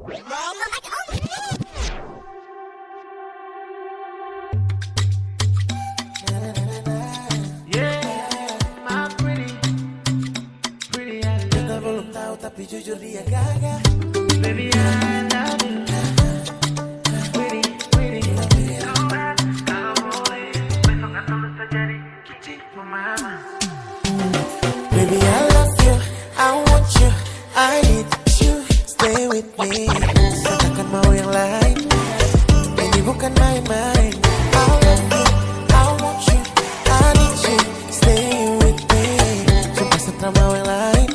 Kita belum tahu tapi jujur dia gagah. Baby, I love you. Pretty, pretty. Kalau boleh, besok atau lusa jadi kicik mama. Baby, I love you, I want you, I need you, stay with me. Katakan mau yang lain, ini bukan main-main. I love you, I want you, I need you, stay with me. Sumpah setra mau yang lain,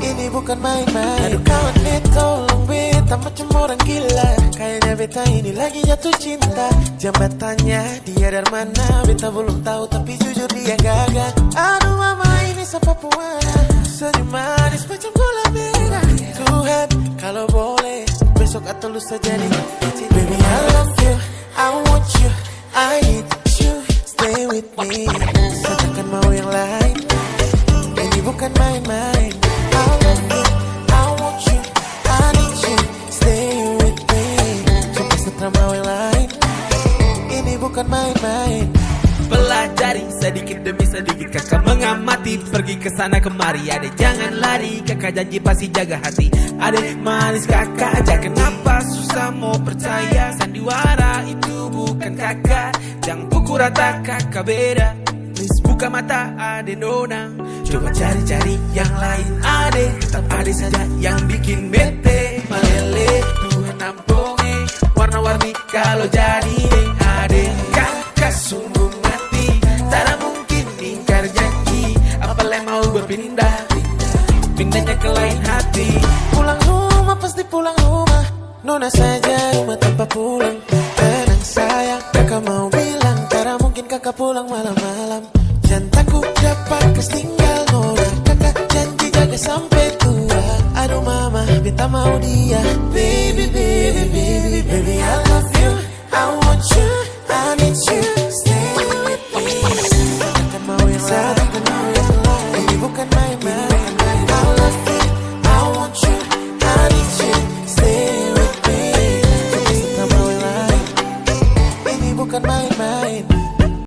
ini bukan main-main. Aduh kawan tolong beta macam orang gila. Kayaknya beta ini lagi jatuh cinta. Jambatannya dia dari mana beta belum tahu, tapi jujur dia gagah. Aduh mama ini siapa puana, senyum manis macam gula merah. Tuhan kalau boleh besok atau lusa jadi kicik. Baby I love you, I want you, I need you, stay with me. Katakan mau yang lain, ini bukan main-main. I love you, I want you, I need you, stay with me. Sumpah setra mau yang lain, ini bukan main-main. Pelajari sedikit demi sedikit, kakak mengamati, pergi ke sana kemari. Adek jangan lari, kakak janji pasti jaga hati. Adek manis kakak aja, kenapa susah mau percaya? Sandiwara itu bukan kakak, jangan pukul rata kakak beda. Please buka mata adek nona, coba cari-cari yang lain. Adek tetap adek saja yang bikin bete. Malele Tuhan ampuni, warna-warni kalau jadi deng. Adek kakak sungguh mati, tak mungkin ingkar janji. Apalagi mau berpindah, pindahnya ke lain hati. Pulang rumah pasti pulang rumah, nona saja rumah tanpa pulang. Tenang sayang, kakak mau bilang, karena mungkin kakak pulang malam-malam. Jangan takut dapat ketinggal nona, kakak janji jaga sampai tua. Aduh mama, beta mau dia, baby, baby, baby, baby, I